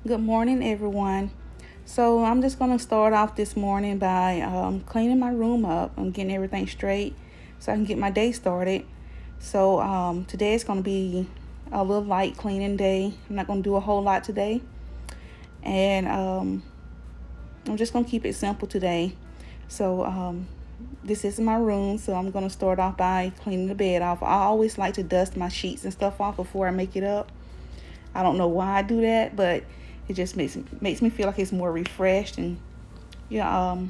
Good morning, everyone. So I'm just gonna start off this morning by cleaning my room up and getting everything straight so I can get my day started. So today is gonna be a little light cleaning day. I'm not gonna do a whole lot today, and I'm just gonna keep it simple today. So this is my room, so I'm gonna start off by cleaning the bed off. I always like to dust my sheets and stuff off before I make it up. I don't know why I do that, but it just makes me feel like it's more refreshed and and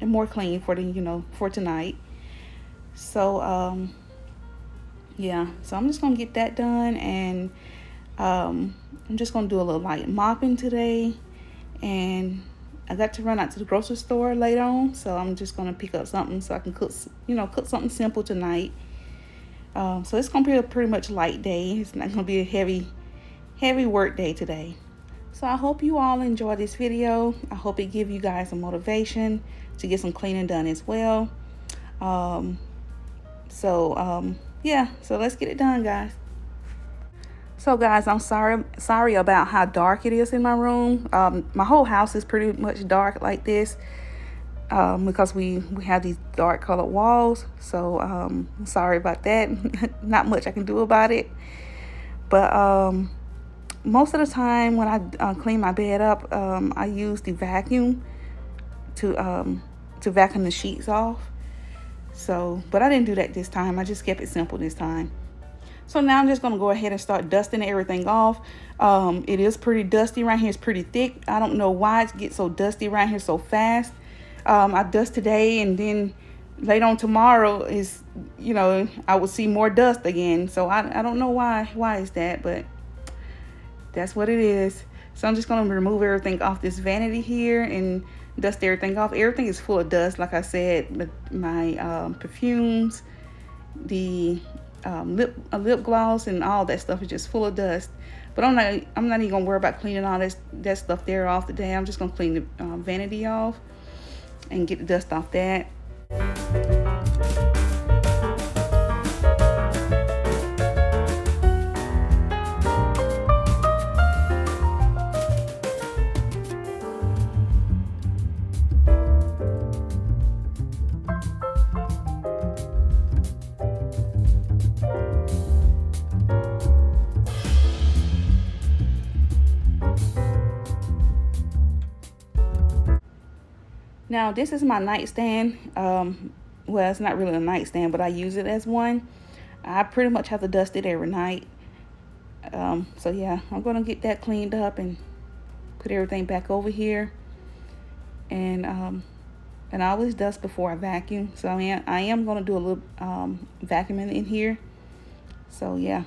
more clean for for tonight. So so I'm just gonna get that done, and I'm just gonna do a little light mopping today. And I got to run out to the grocery store later on, so I'm just gonna pick up something so I can cook something simple tonight. So it's gonna be a pretty much light day. It's not gonna be a heavy work day today. So I hope you all enjoy this video. I hope it give you guys some motivation to get some cleaning done as well. So let's get it done, guys. So guys, I'm sorry about how dark it is in my room. My whole house is pretty much dark like this because we have these dark colored walls. So I'm sorry about that. Not much I can do about it. But most of the time when I clean my bed up, I use the vacuum to vacuum the sheets off. So, but I didn't do that this time. I just kept it simple this time. So now I'm just going to go ahead and start dusting everything off. It is pretty dusty around here. It's pretty thick. I don't know why it gets so dusty around here so fast. I dust today, and then later on tomorrow I will see more dust again. So I don't know why is that, but that's what it is. So I'm just going to remove everything off this vanity here and dust everything off. Everything is full of dust, like I said. My perfumes, the lip gloss, and all that stuff is just full of dust. But I'm not even gonna worry about cleaning all that stuff there off today. I'm just gonna clean the vanity off and get the dust off that. Now this is my nightstand. Well, it's not really a nightstand, but I use it as one. I pretty much have to dust it every night. So yeah, I'm gonna get that cleaned up and put everything back over here. And I always dust before I vacuum. So I am gonna do a little vacuuming in here. So yeah.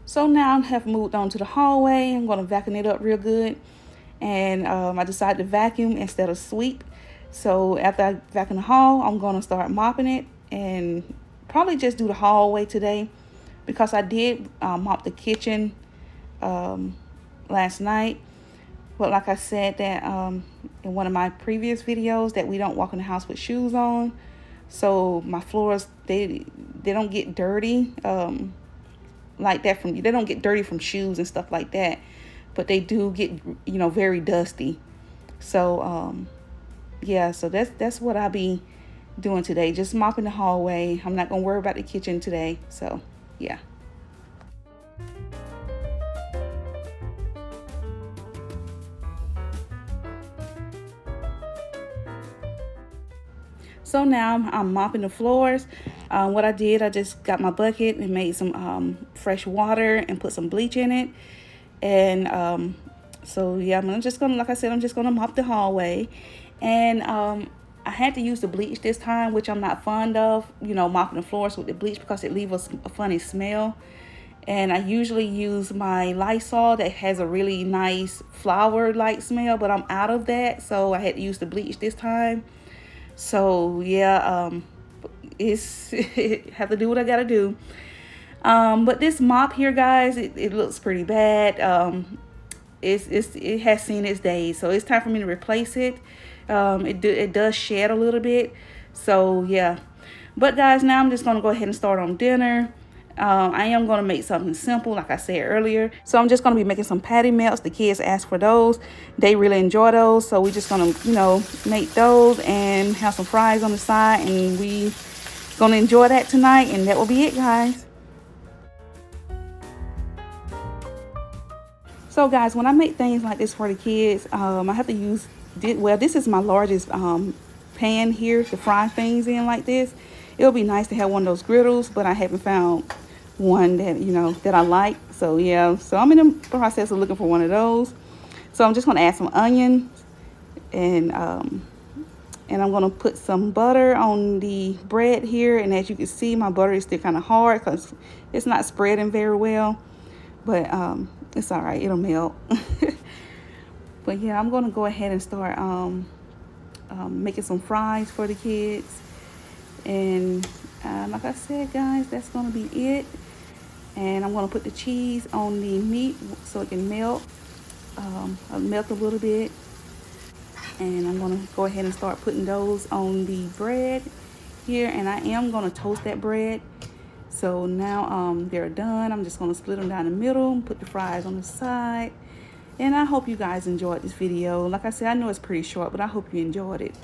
So now I have moved on to the hallway. I'm going to vacuum it up real good. And I decided to vacuum instead of sweep. So after I get back in the hall, I'm going to start mopping it and probably just do the hallway today, because I did mop the kitchen last night. But like I said that in one of my previous videos, that we don't walk in the house with shoes on. So my floors, they don't get dirty like that they don't get dirty from shoes and stuff like that. But they do get, you know, very dusty. So yeah, so that's what I'll be doing today. Just mopping the hallway. I'm not gonna worry about the kitchen today. So yeah. So now I'm mopping the floors. What I did, I just got my bucket and made some fresh water and put some bleach in it. And so yeah, I'm just gonna, like I said, I'm just gonna mop the hallway. And I had to use the bleach this time, which I'm not fond of, you know, mopping the floors with the bleach, because it leaves a funny smell. And I usually use my Lysol that has a really nice flower-like smell, but I'm out of that, so I had to use the bleach this time. So yeah, it's have to do what I gotta do. But this mop here, guys, it looks pretty bad. It has seen its days, so it's time for me to replace it. It does shed a little bit, so yeah. But guys, now I'm just gonna go ahead and start on dinner. I am going to make something simple, like I said earlier. So I'm just going to be making some patty melts. The kids asked for those. They really enjoy those. So we're just going to, you know, make those and have some fries on the side. And we going to enjoy that tonight. And that will be it, guys. So guys, when I make things like this for the kids, I have to use, well, this is my largest pan here to fry things in like this. It'll be nice to have one of those griddles, but I haven't found one that, you know, that I like. So yeah, so I'm in the process of looking for one of those. So I'm just going to add some onions, and I'm going to put some butter on the bread here. And as you can see, my butter is still kind of hard because it's not spreading very well, but it's all right, it'll melt. But yeah, I'm going to go ahead and start making some fries for the kids. And like I said, guys, that's going to be it. And I'm going to put the cheese on the meat so it can melt, melt a little bit. And I'm going to go ahead and start putting those on the bread here. And I am going to toast that bread. So now they're done. I'm just going to split them down the middle, put the fries on the side. And I hope you guys enjoyed this video. Like I said, I know it's pretty short, but I hope you enjoyed it.